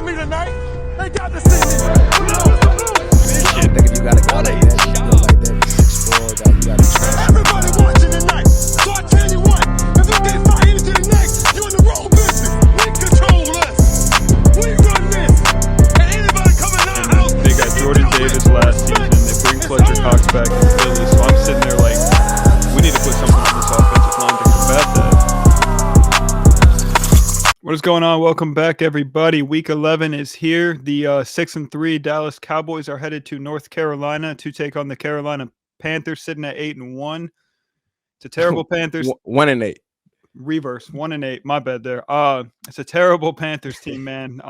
me tonight. They got to see me. I think if you got a guy like that, you build like that, 6'4", guy, you got to trust. Everybody watching tonight. So I tell you what, if you get fired into the next, you're in the wrong business. We control this. We run this. And anybody coming out of the house, they got Jordan Davis last season. They bring Fletcher Cox back in Philly. So I'm sitting there like, we need to put something on this offensive line to combat that. What is going on? Welcome back, everybody. Week 11 is here. The 6-3 Dallas Cowboys are headed to North Carolina to take on the Carolina Panthers, sitting at 8-1. It's a terrible Panthers. 1-8. Reverse 1-8. My bad there. It's a terrible Panthers team, man.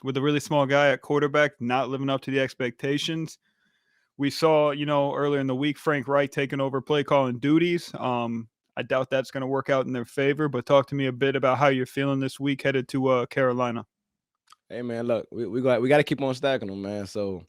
With a really small guy at quarterback, not living up to the expectations. We saw, earlier in the week, Frank Reich taking over play calling duties. I doubt that's going to work out in their favor, but talk to me a bit about how you're feeling this week headed to Carolina. Hey, man, look, we got to keep on stacking them, man. So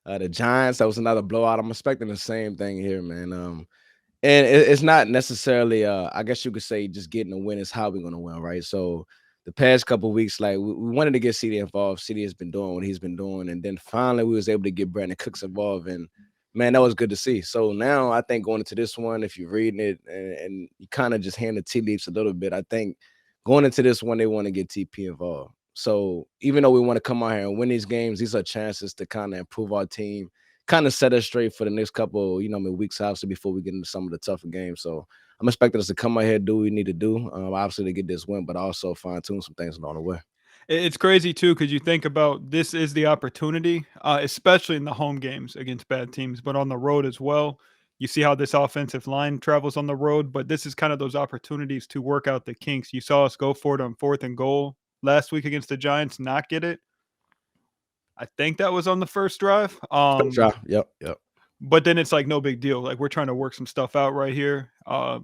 the Giants, that was another blowout. I'm expecting the same thing here, man. And it's not necessarily, I guess you could say, just getting a win is how we're going to win, right? So the past couple of weeks, like we wanted to get CD involved. CD has been doing what he's been doing, and then finally we was able to get Brandon Cooks involved, and man, that was good to see. So now I think going into this one, if you're reading it and you kind of just hand the tea leaves a little bit, I think going into this one, they want to get TP involved. So even though we want to come out here and win these games, these are chances to kind of improve our team, kind of set us straight for the next couple, weeks, obviously, before we get into some of the tougher games. So I'm expecting us to come out here, do what we need to do, obviously, to get this win, but also fine-tune some things along the way. It's crazy, too, because you think about this is the opportunity, especially in the home games against bad teams, but on the road as well. You see how this offensive line travels on the road, but this is kind of those opportunities to work out the kinks. You saw us go for it on 4th and goal last week against the Giants, not get it. I think that was on the first drive. First drive. Yep. But then it's like no big deal. Like we're trying to work some stuff out right here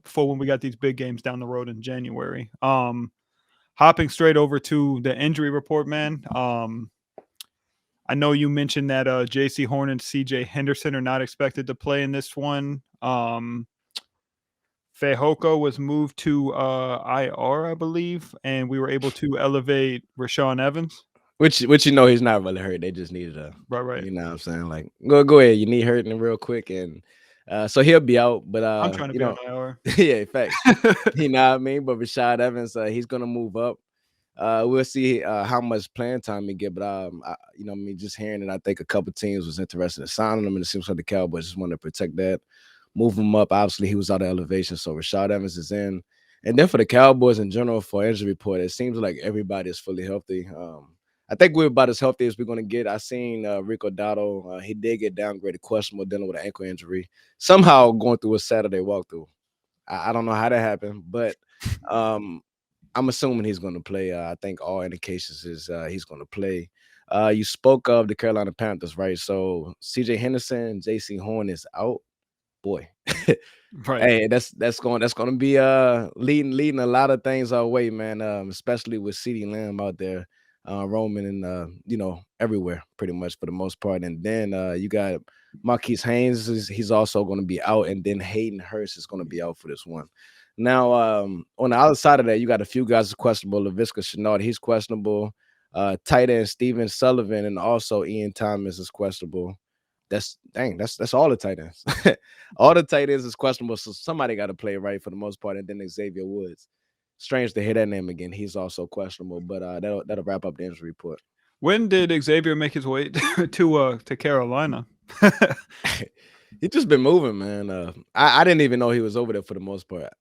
for when we got these big games down the road in January. Hopping straight over to the injury report, man. I know you mentioned that J.C. Horn and C.J. Henderson are not expected to play in this one. Fehoko was moved to IR, I believe, and we were able to elevate Rashawn Evans. Which he's not really hurt. They just needed a right. You know what I'm saying? Like, go ahead. You need hurting real quick, and so he'll be out. But I'm trying to be on IR. Yeah, facts. You know what I mean? But Rashad Evans, he's gonna move up. We'll see how much playing time he get. But just hearing it, I think a couple teams was interested in signing him, and it seems like the Cowboys just want to protect that, move him up. Obviously, he was out of elevation, so Rashad Evans is in. And then for the Cowboys in general, for injury report, it seems like everybody is fully healthy. I think we're about as healthy as we're going to get. I seen Rico Dotto. He did get downgraded, questionable, dealing with an ankle injury. Somehow going through a Saturday walkthrough. I don't know how that happened, but I'm assuming he's going to play. I think all indications is he's going to play. You spoke of the Carolina Panthers, right? So C.J. Henderson, J.C. Horn is out. Boy, right. Hey, that's going to be leading a lot of things our way, man. Especially with CeeDee Lamb out there. Roman and everywhere pretty much for the most part. And then you got Marquise Haynes, he's also going to be out, and then Hayden Hurst is going to be out for this one. Now on the other side of that, you got a few guys questionable. Laviska Shenault, he's questionable. Tight end Steven Sullivan and also Ian Thomas is questionable. That's all the tight ends. All the tight ends is questionable, so somebody got to play right for the most part. And then Xavier Woods. Strange to hear that name again. He's also questionable, but that'll wrap up the injury report. When did Xavier make his way to Carolina? He just been moving, man. I didn't even know he was over there for the most part.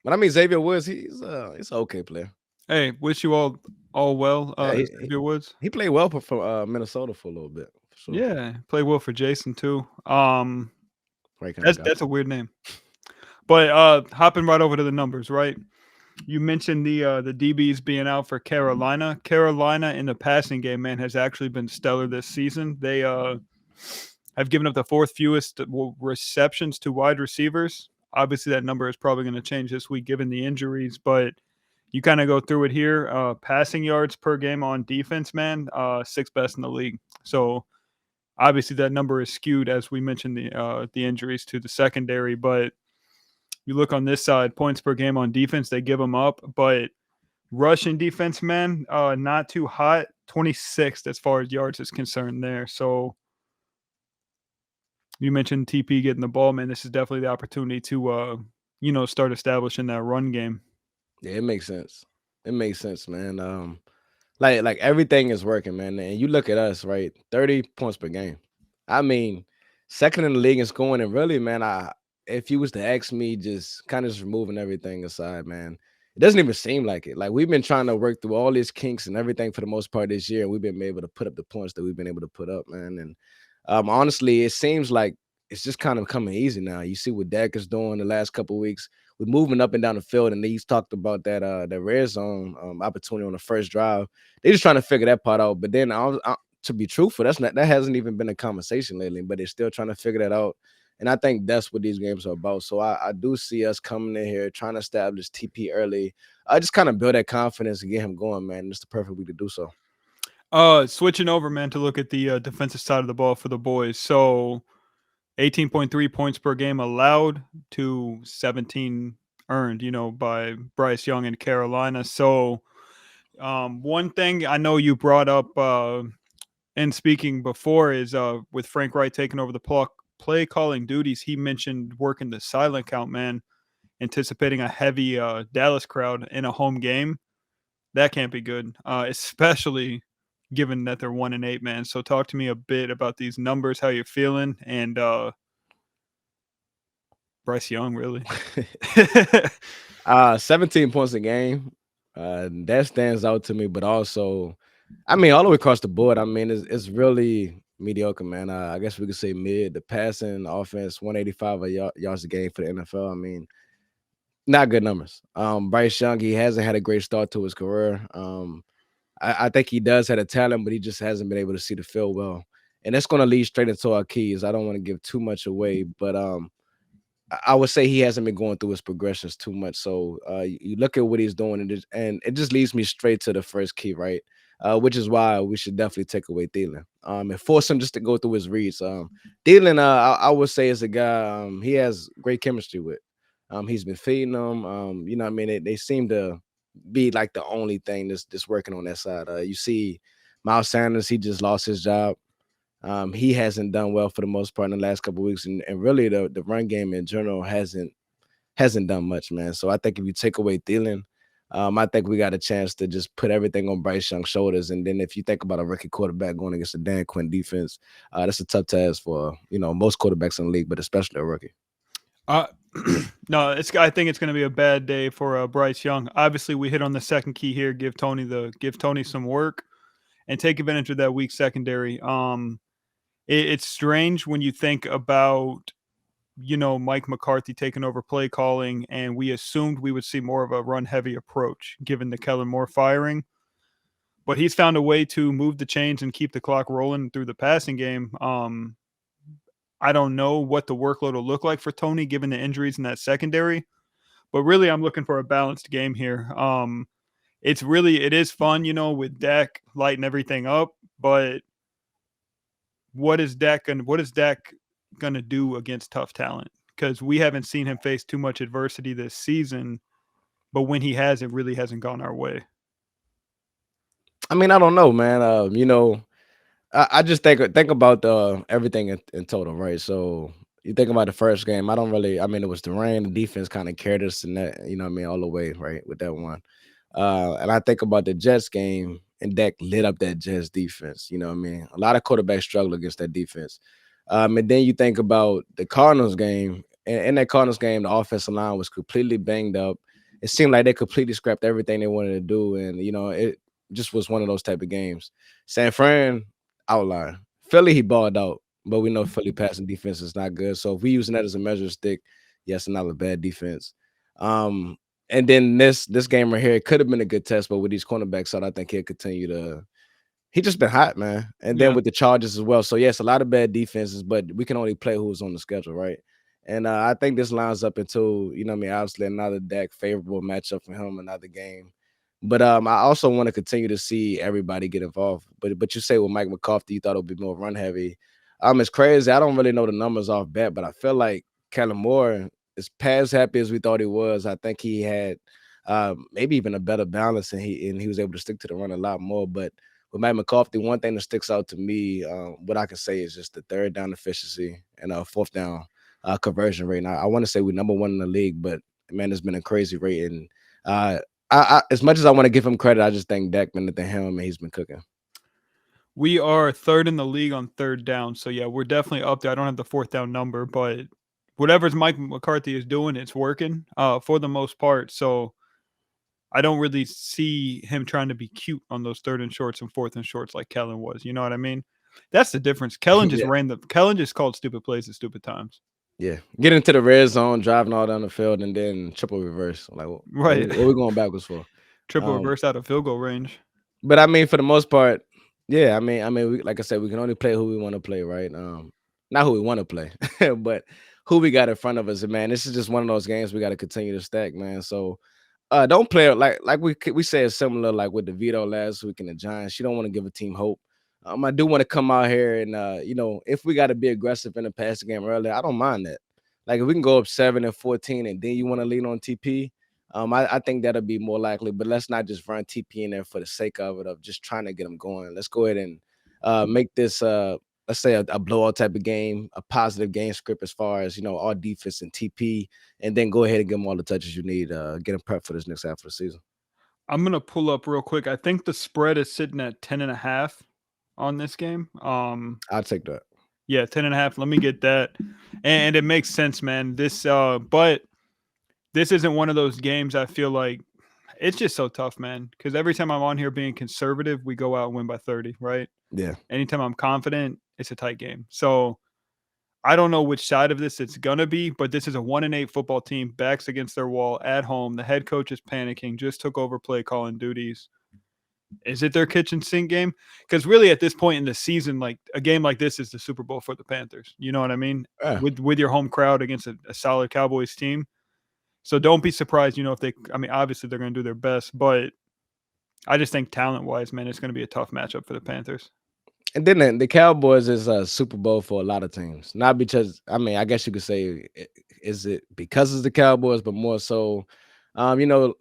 But I mean, Xavier Woods, he's an okay player. Hey, wish you all well, Xavier Woods. He played well for Minnesota for a little bit. Sure. Yeah, played well for Jason too. That's a weird name. But hopping right over to the numbers, right? You mentioned the DBs being out for Carolina. Carolina in the passing game, man, has actually been stellar this season. They have given up the 4th fewest receptions to wide receivers. Obviously, that number is probably going to change this week given the injuries, but you kind of go through it here. Passing yards per game on defense, man, 6th best in the league. So obviously that number is skewed, as we mentioned, the injuries to the secondary, but you look on this side, points per game on defense, they give them up, but Russian defense, man, not too hot. 26th as far as yards is concerned there. So you mentioned TP getting the ball, man. This is definitely the opportunity to, start establishing that run game. Yeah, it makes sense. It makes sense, man. Like everything is working, man. And you look at us, right? 30 points per game. I mean, second in the league in scoring. And really, man, if you was to ask me, just kind of just removing everything aside, man, it doesn't even seem like it. Like we've been trying to work through all these kinks and everything for the most part this year, and we've been able to put up the points that we've been able to put up, man. And honestly, it seems like it's just kind of coming easy now. You see what Dak is doing the last couple of weeks with moving up and down the field, and he's talked about that red zone opportunity on the first drive. They're just trying to figure that part out. But then, to be truthful, that hasn't even been a conversation lately. But they're still trying to figure that out. And I think that's what these games are about. So I do see us coming in here trying to establish TP early. I just kind of build that confidence and get him going, man. It's the perfect week to do so. Switching over, man, to look at the defensive side of the ball for the boys. So 18.3 points per game allowed to 17 earned, by Bryce Young in Carolina. So one thing I know you brought up in speaking before is with Frank Wright taking over the play calling duties, he mentioned working the silent count, man, anticipating a heavy Dallas crowd in a home game. That can't be good, especially given that they're 1-8, man. So talk to me a bit about these numbers, how you're feeling, and Bryce Young, really. 17 points a game. That stands out to me, but also, I mean, all the way across the board, I mean, it's really mediocre, man. I guess we could say mid. The passing offense, 185 yards a game for the NFL. I mean, not good numbers. Bryce Young, he hasn't had a great start to his career. I think he does have a talent, but he just hasn't been able to see the field well. And that's going to lead straight into our keys. I don't want to give too much away, but I would say he hasn't been going through his progressions too much. So you look at what he's doing, and it just leads me straight to the first key, right? Which is why we should definitely take away Thielen and force him just to go through his reads. Thielen, I would say, is a guy he has great chemistry with. He's been feeding them. What I mean, they seem to be like the only thing that's working on that side. You see, Miles Sanders, he just lost his job. He hasn't done well for the most part in the last couple of weeks, and really the run game in general hasn't done much, man. So I think if you take away Thielen, I think we got a chance to just put everything on Bryce Young's shoulders. And then if you think about a rookie quarterback going against a Dan Quinn defense, that's a tough task for most quarterbacks in the league, but especially a rookie. No, I think it's going to be a bad day for Bryce Young. Obviously, we hit on the second key here. Give Tony some work and take advantage of that weak secondary. It's strange when you think about, Mike McCarthy taking over play calling, and we assumed we would see more of a run-heavy approach given the Kellen Moore firing. But he's found a way to move the chains and keep the clock rolling through the passing game. I don't know what the workload will look like for Tony given the injuries in that secondary, but really I'm looking for a balanced game here. It is fun, with Dak lighting everything up, but what is Dak gonna do against tough talent? Because we haven't seen him face too much adversity this season, but when he has, it really hasn't gone our way. I mean, I don't know, man. I just think about everything in total, right? So you think about the first game. I mean, it was the rain. The defense kind of carried us in that, all the way, right, with that one. And I think about the Jets game, and Dak lit up that Jets defense. You know what I mean? A lot of quarterbacks struggle against that defense. And then you think about the Cardinals game. And in that Cardinals game, the offensive line was completely banged up. It seemed like they completely scrapped everything they wanted to do, and it just was one of those type of games. San Fran outlier. Philly, he balled out, but we know Philly passing defense is not good. So if we using that as a measure stick, yes, another bad defense. And then this game right here, it could have been a good test, but with these cornerbacks out, I think he'll continue to. He just been hot, man. And then with the Chargers as well. So yes, a lot of bad defenses, but we can only play who's on the schedule, right? And I think this lines up into, obviously another Dak favorable matchup for him, another game. But I also want to continue to see everybody get involved. But you say with Mike McCarthy, you thought it would be more run heavy. It's crazy. I don't really know the numbers off bat, but I feel like Kellen Moore, as pass happy as we thought he was, I think he had maybe even a better balance, and he was able to stick to the run a lot more. But with Matt McCarthy, one thing that sticks out to me, what I can say is just the third down efficiency and fourth down conversion rate. Now, I want to say we're number one in the league, but man, it's been a crazy rate. And as much as I want to give him credit, I just think Dak been at the helm and he's been cooking. We are third in the league on third down. So yeah, we're definitely up there. I don't have the fourth down number, but whatever's Mike McCarthy is doing, it's working for the most part. So I don't really see him trying to be cute on those third and shorts and fourth and shorts like Kellen was. You know what I mean? That's the difference. Kellen just Yeah. Kellen just called stupid plays at stupid times. Yeah, get into the red zone, driving all down the field, and then triple reverse. Like, Right. what we going backwards for? Triple Um, reverse out of field goal range. but I mean, for the most part, yeah. We, like I said, we can only play who we want to play, right? Not who we want to play, but who we got in front of us. And man, this is just one of those games we got to continue to stack, man. So, don't play it like we said similar like with DeVito last week in the Giants. You don't want to give a team hope. I do want to come out here and if we got to be aggressive in the passing game early, I don't mind that. Like if we can go up 7-14 and then you want to lean on TP, I think that'll be more likely. But let's not just run TP in there for the sake of it, of just trying to get them going. Let's go ahead and make this let's say a blowout type of game, a positive game script as far as all defense and TP, and then go ahead and give them all the touches you need. Get them prepped for this next half of the season. I'm gonna pull up real quick. I think the spread is sitting at 10.5 on this game. I'll take that. Yeah, 10.5. Let me get that. And it makes sense, man. But this isn't one of those games I feel like it's just so tough, man. Because every time I'm on here being conservative, we go out and win by 30, right? Yeah. Anytime I'm confident, it's a tight game. So I don't know which side of this it's gonna be, but this is a 1-8 football team, backs against their wall at home. The head coach is panicking, just took over play calling duties. Is it their kitchen sink game? Because really, at this point in the season, like a game like this is the Super Bowl for the Panthers. You know what I mean? Yeah. With your home crowd against a solid Cowboys team. So don't be surprised. If they, I mean, obviously they're going to do their best, but I just think talent wise, man, it's going to be a tough matchup for the Panthers. And then the Cowboys is a Super Bowl for a lot of teams. Not because I guess you could say is it because it's the Cowboys, but more so,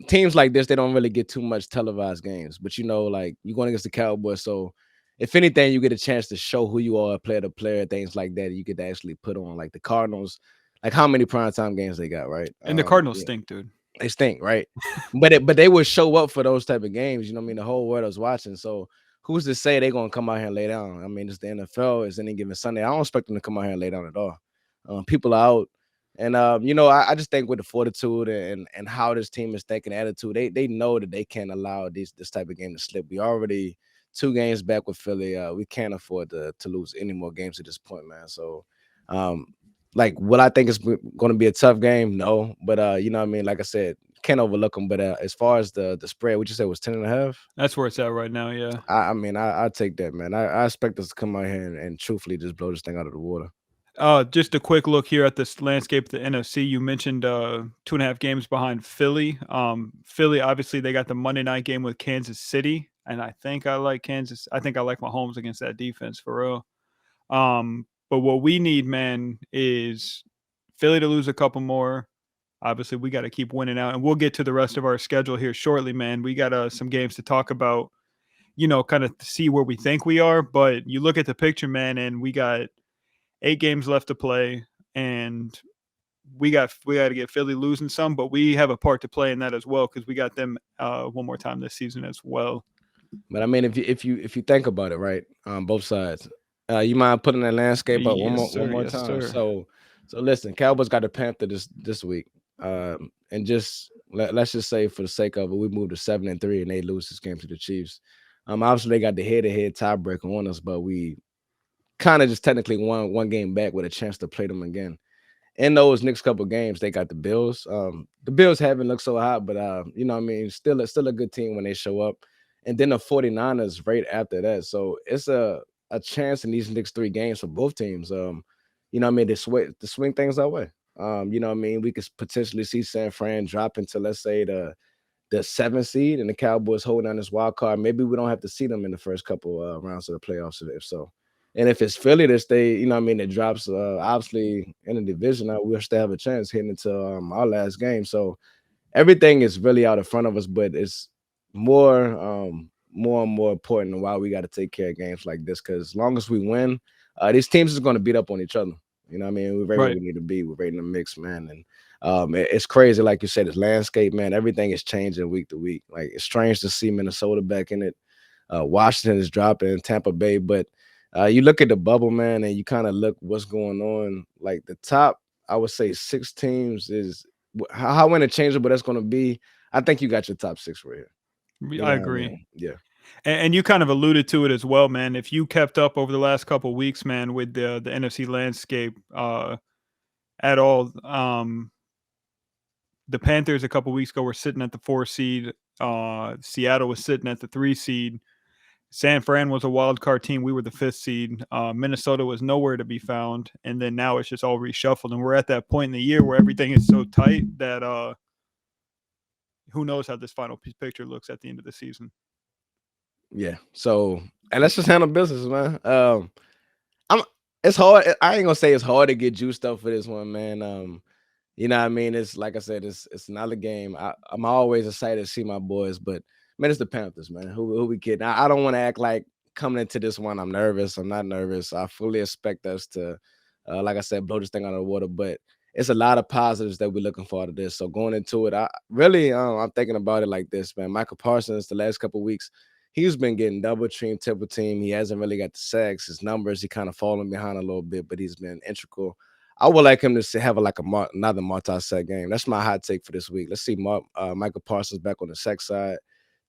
teams like this they don't really get too much televised games. But like you're going against the Cowboys, so if anything, you get a chance to show who you are, player to player, things like that. You could actually put on like the Cardinals, like how many primetime games they got, right? And the Cardinals Yeah. stink, dude. They stink, right? but they would show up for those type of games. You know what I mean? The whole world is watching. So who's to say they're gonna come out here and lay down? I mean, it's the NFL. It's any given Sunday. I don't expect them to come out here and lay down at all. People are out, and I just think with the fortitude and how this team is thinking, attitude, they know that they can't allow this type of game to slip. We already 2 games back with Philly. We can't afford to lose any more games at this point, man. So, like, what I think is going to be a tough game, no, but you know what I mean. Like I said, can't overlook them. But as far as the spread, what you said was 10.5. That's where it's at right now. Yeah. I take that, man. I expect us to come out here and truthfully just blow this thing out of the water. Just a quick look here at this landscape of the NFC. You mentioned 2.5 games behind Philly. Philly, obviously, they got the Monday night game with Kansas City, and I think I like Kansas. I think I like Mahomes against that defense for real. But what we need, man, is Philly to lose a couple more. Obviously, we got to keep winning out, and we'll get to the rest of our schedule here shortly, man. We got some games to talk about, kind of see where we think we are. But you look at the picture, man, and we got 8 games left to play, and we got to get Philly losing some, but we have a part to play in that as well because we got them one more time this season as well. But I mean, if you think about it, right, both sides, you mind putting that landscape up one more Yes, time? sir. So listen, Cowboys got the Panther this week, and just let's just say for the sake of it, we moved to 7-3 and they lose this game to the Chiefs. Obviously they got the head-to-head tiebreaker on us, but we kind of just technically one game back with a chance to play them again. In those next couple of games, they got the Bills. The Bills haven't looked so hot, but you know what I mean, still a good team when they show up. And then the 49ers right after that. So it's a chance in these next 3 games for both teams. You know what I mean, to swing things our way. You know what I mean, we could potentially see San Fran drop into, let's say, the 7th seed and the Cowboys holding on this wild card. Maybe we don't have to see them in the first couple rounds of the playoffs if so. And if it's Philly that stay, you know what I mean, it drops obviously in the division, we'll still have a chance heading into our last game. So everything is really out in front of us, but it's more and more important and why we got to take care of games like this. Because as long as we win, these teams is going to beat up on each other. You know what I mean? We're right where Right. we need to be. We're right in the mix, man. And it's crazy, like you said, this landscape, man. Everything is changing week to week. Like it's strange to see Minnesota back in it. Washington is dropping, Tampa Bay, but you look at the bubble, man, and you kind of look what's going on. Like the top, I would say 6 teams is how interchangeable that's going to be. I think you got your top 6 right here. You I know what I agree. mean? Yeah. And you kind of alluded to it as well, man. If you kept up over the last couple weeks, man, with the NFC landscape at all, the Panthers a couple weeks ago were sitting at the 4 seed. Seattle was sitting at the 3 seed. San Fran was a wild card team. We were the 5th seed. Minnesota was nowhere to be found. And then now it's just all reshuffled. And we're at that point in the year where everything is so tight that who knows how this final picture looks at the end of the season. Yeah. So, and let's just handle business, man. I'm it's hard. I ain't gonna say it's hard to get juiced up for this one, man. You know what I mean? It's like I said, it's another game. I'm always excited to see my boys, but man, it's the Panthers, man. Who we kidding? I don't want to act like coming into this one, I'm nervous. I'm not nervous. I fully expect us to, like I said, blow this thing out of the water. But it's a lot of positives that we're looking for out of this. So going into it, I really, I'm thinking about it like this, man. Michael Parsons, the last couple of weeks, he's been getting double team, triple team. He hasn't really got the sacks. His numbers, he kind of falling behind a little bit, but he's been integral. I would like him to have another multi-sack game. That's my hot take for this week. Let's see Michael Parsons back on the sack side,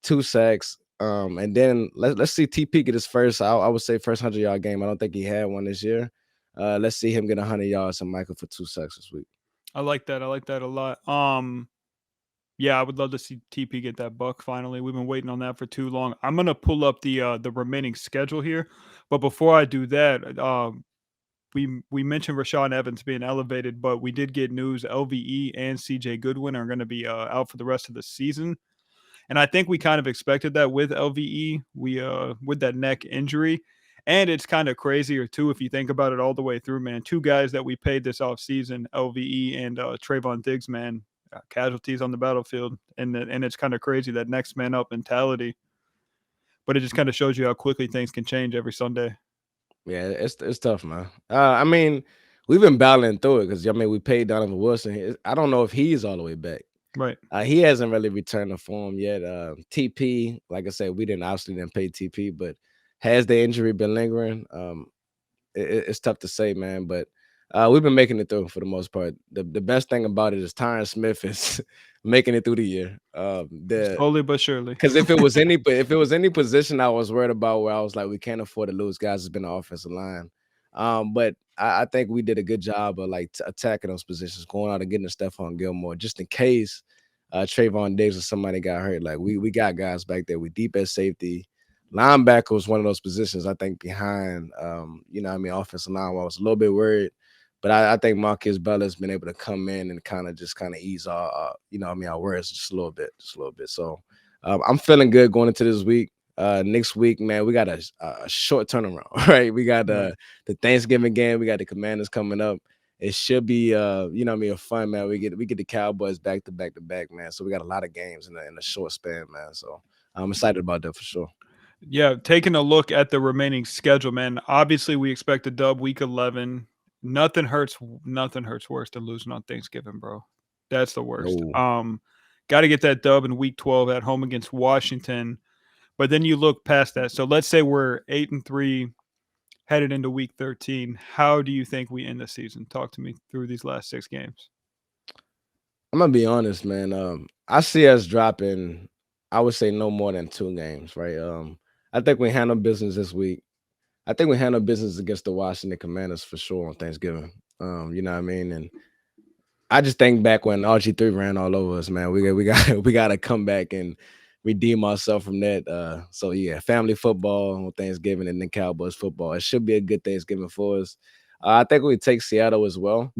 2 sacks, and then let's see TP get his first. I would say first 100-yard game. I don't think he had one this year. Let's see him get 100 yards and Michael for 2 sacks this week. I like that. I like that a lot. Yeah, I would love to see TP get that buck finally. We've been waiting on that for too long. I'm gonna pull up the remaining schedule here, but before I do that, we mentioned Rashawn Evans being elevated, but we did get news LVE and CJ Goodwin are going to be out for the rest of the season. And I think we kind of expected that with LVE, we with that neck injury. And it's kind of crazier too if you think about it all the way through, man. 2 guys that we paid this offseason, LVE and Trayvon Diggs, man, casualties on the battlefield, and it's kind of crazy that next man up mentality. But it just kind of shows you how quickly things can change every Sunday. Yeah, it's tough, man. I mean, we've been battling through it because I mean we paid Donovan Wilson. I don't know if he's all the way back. Right. He hasn't really returned to form yet. TP, like I said, we obviously didn't pay TP, but has the injury been lingering? It's tough to say, man. But we've been making it through for the most part. The best thing about it is Tyron Smith is making it through the year. Slowly but surely. Because if it was any position I was worried about where I was like, we can't afford to lose guys, it's been the offensive line. But I think we did a good job of like attacking those positions, going out and getting Stephon Gilmore, just in case Trayvon Diggs or somebody got hurt. Like we got guys back there. We deep at safety. Linebacker was one of those positions I think behind you know what I mean, offensive line where I was a little bit worried. But I think Marquez Bella's been able to come in and kind of ease our, you know, what I mean, our worries just a little bit. So I'm feeling good going into this week. Next week, man, we got a short turnaround, right? We got the Thanksgiving game. We got the Commanders coming up. It should be, you know, what I mean, a fun, man. We get the Cowboys back to back, man. So we got a lot of games in a short span, man. So I'm excited about that for sure. Yeah, taking a look at the remaining schedule, man. Obviously, we expect a dub week 11. Nothing hurts worse than losing on Thanksgiving, bro. That's the worst. No. Got to get that dub in week 12 at home against Washington. But then you look past that. So let's say we're 8-3 headed into week 13. How do you think we end the season? Talk to me through these last 6 games. I'm gonna be honest, man. I see us dropping, I would say no more than 2 games, right? I think we handle business this week. I think we handle business against the Washington Commanders for sure on Thanksgiving. You know what I mean? And I just think back when RG3 ran all over us, man. We got we got to come back and redeem ourselves from that. So yeah, family football on Thanksgiving and then Cowboys football. It should be a good Thanksgiving for us. I think we take Seattle as well.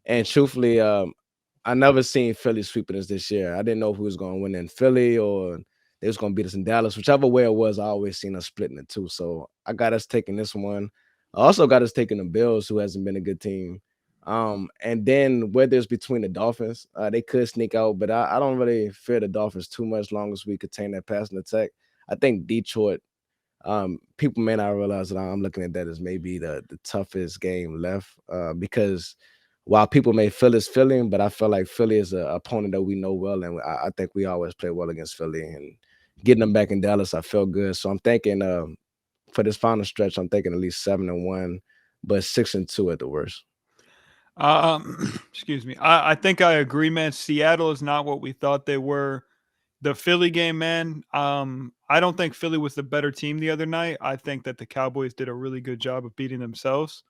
And truthfully, I never seen Philly sweeping us this year. I didn't know if we was going to win in Philly or they was going to beat us in Dallas. Whichever way it was, I always seen us splitting it too. So I got us taking this one. I also got us taking the Bills, who hasn't been a good team. And then whether it's between the Dolphins, they could sneak out, but I don't really fear the Dolphins too much long as we contain that passing attack. I think Detroit, people may not realize that I'm looking at that as maybe the toughest game left, because while people may feel it's Philly, but I feel like Philly is an opponent that we know well, and I think we always play well against Philly. And getting them back in Dallas, I feel good. So I'm thinking for this final stretch, I'm thinking at least 7-1, but 6-2 at the worst. Excuse me. I think I agree, man. Seattle is not what we thought they were. The Philly game, man. I don't think Philly was the better team the other night. I think that the Cowboys did a really good job of beating themselves.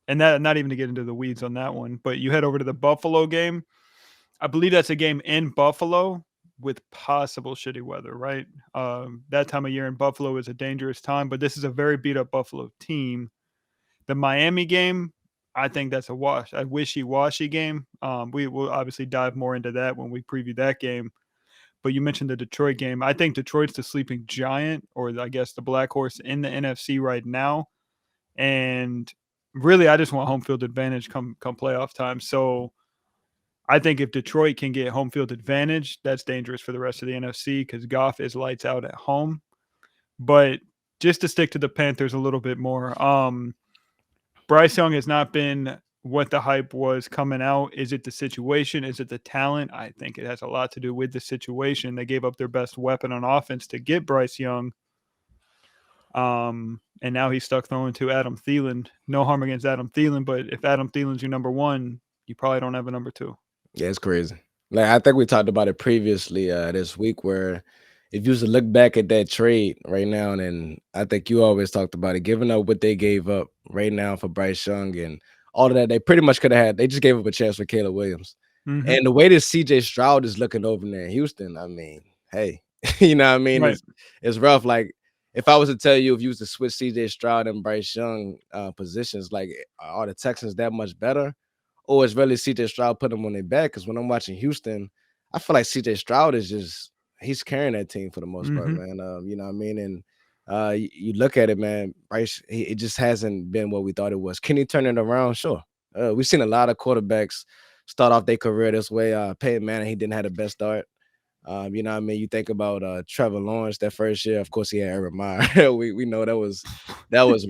And that not even to get into the weeds on that one, but you head over to the Buffalo game. I believe that's a game in Buffalo with possible shitty weather, right? That time of year in Buffalo is a dangerous time, but this is a very beat up Buffalo team. The Miami game, I think that's a wishy-washy game. We will obviously dive more into that when we preview that game. But you mentioned the Detroit game. I think Detroit's the sleeping giant, or I guess the black horse in the NFC right now. And really, I just want home field advantage come playoff time. So I think if Detroit can get home field advantage, that's dangerous for the rest of the NFC because Goff is lights out at home. But just to stick to the Panthers a little bit more, Bryce Young has not been what the hype was coming out. Is it the situation? Is it the talent? I think it has a lot to do with the situation. They gave up their best weapon on offense to get Bryce Young. And now he's stuck throwing to Adam Thielen. No harm against Adam Thielen, but if Adam Thielen's your number one, you probably don't have a number two. Yeah, it's crazy. Like I think we talked about it previously this week, where if you was to look back at that trade right now, and I think you always talked about it, giving up what they gave up right now for Bryce Young and all of that, they pretty much could have had. They just gave up a chance for Caleb Williams, and the way that C.J. Stroud is looking over there in Houston, I mean, hey, you know what I mean? Right. It's rough. Like if I was to tell you if you was to switch C.J. Stroud and Bryce Young positions, like are the Texans that much better? Or it's really CJ Stroud put them on their back? Because when I'm watching Houston, I feel like CJ Stroud is just he's carrying that team for the most part, man. You know what I mean? And you look at it, man. Bryce, it just hasn't been what we thought it was. Can he turn it around? Sure. We've seen a lot of quarterbacks start off their career this way. Peyton Manning, he didn't have the best start. You know what I mean? You think about Trevor Lawrence that first year. Of course, he had Aaron Meyer. we know that was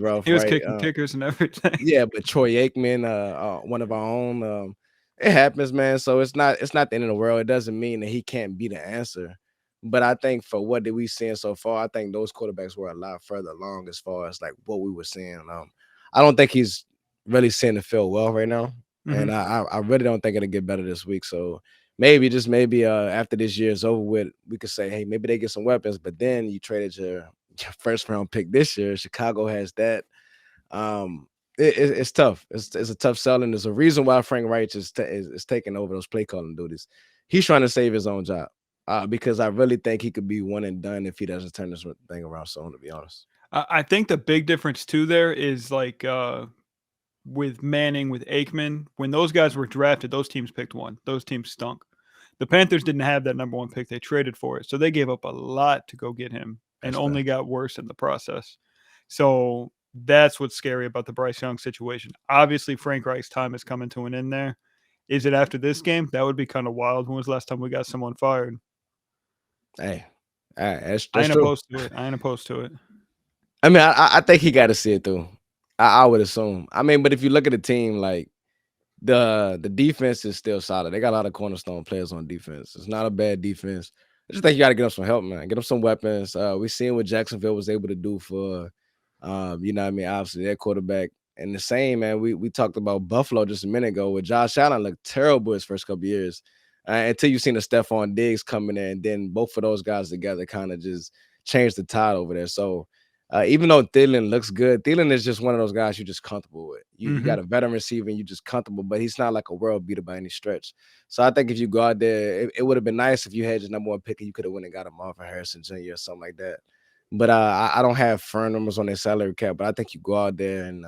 rough, He was right? kicking kickers and everything. Yeah, but Troy Aikman, one of our own, it happens, man. So it's not the end of the world. It doesn't mean that he can't be the answer. But I think for what did we seeing so far, I think those quarterbacks were a lot further along as far as like what we were seeing. I don't think he's really seeing the field well right now, and I really don't think it'll get better this week. So just maybe after this year is over with, we could say, hey, maybe they get some weapons. But then you traded your first round pick this year. Chicago has that. It's tough. It's a tough sell, and there's a reason why Frank Reich is taking over those play calling duties. He's trying to save his own job, because I really think he could be one and done if he doesn't turn this thing around soon. To be honest, I think the big difference too there is like with Manning, with Aikman, when those guys were drafted, those teams picked one. Those teams stunk. The Panthers didn't have that number one pick. They traded for it, so they gave up a lot to go get him, and only got worse in the process. So that's what's scary about the Bryce Young situation. Obviously, Frank Reich's time is coming to an end there. Is it after this game? That would be kind of wild. When was the last time we got someone fired? hey, that's I ain't true. opposed to it. I ain't opposed to it. I mean, I think he got to see it through. I would assume. I mean, but if you look at the team, like the defense is still solid. They got a lot of cornerstone players on defense. It's not a bad defense. I just think you got to get them some help, man. Get them some weapons. We seen what Jacksonville was able to do for, you know what I mean, obviously their quarterback. And the same, man, we talked about Buffalo just a minute ago where Josh Allen looked terrible his first couple years until you seen the Stephon Diggs coming in. And then both of those guys together kind of just changed the tide over there. So even though Thielen looks good, Thielen is just one of those guys you're just comfortable with. You got a veteran receiver and you're just comfortable, but he's not like a world beater by any stretch. So I think if you go out there, it would have been nice if you had your number one pick and you could have went and got a Marvin Harrison Jr. or something like that. But I don't have firm numbers on their salary cap, but I think you go out there and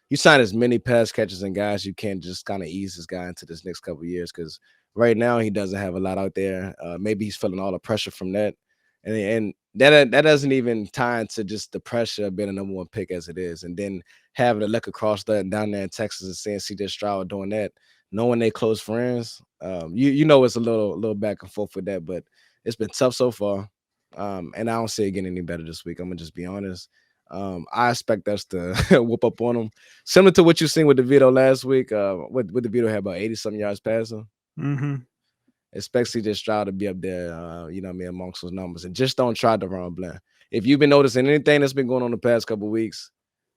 you sign as many pass catchers and guys you can just kind of ease this guy into this next couple of years because right now he doesn't have a lot out there. Maybe he's feeling all the pressure from that. and that doesn't even tie into just the pressure of being a number one pick as it is, and then having to look across that down there in Texas and seeing CJ Stroud doing that, knowing they close friends. You know it's a little back and forth with that, but it's been tough so far. And I don't see it getting any better this week. I'm gonna just be honest. I expect us to whoop up on them, similar to what you seen with DeVito last week. What DeVito had about 80-something yards passing. Mm-hmm. Expect CJ Stroud to be up there, you know what I mean, amongst those numbers. And just don't try to run Bland. If you've been noticing anything that's been going on the past couple weeks,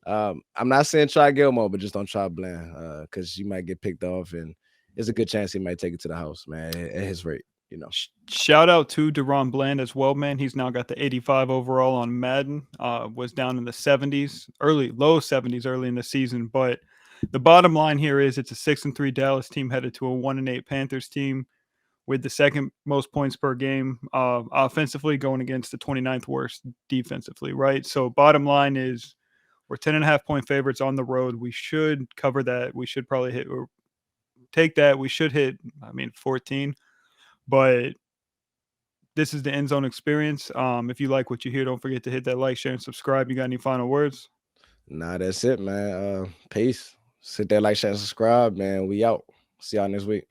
I'm not saying try Gilmore, but just don't try Bland because you might get picked off, and there's a good chance he might take it to the house, man, at his rate, you know. Shout out to Deron Bland as well, man. He's now got the 85 overall on Madden. Was down in the 70s, low 70s early in the season. But the bottom line here is it's a 6-3 Dallas team headed to a 1-8 Panthers team with the second most points per game offensively, going against the 29th worst defensively, right? So bottom line is we're 10.5-point favorites on the road. We should cover that. We should probably hit or take that. We should hit, 14. But this is the End Zone Experience. If you like what you hear, don't forget to hit that like, share, and subscribe. You got any final words? Nah, that's it, man. Peace. Sit there, like, share, and subscribe, man. We out. See y'all next week.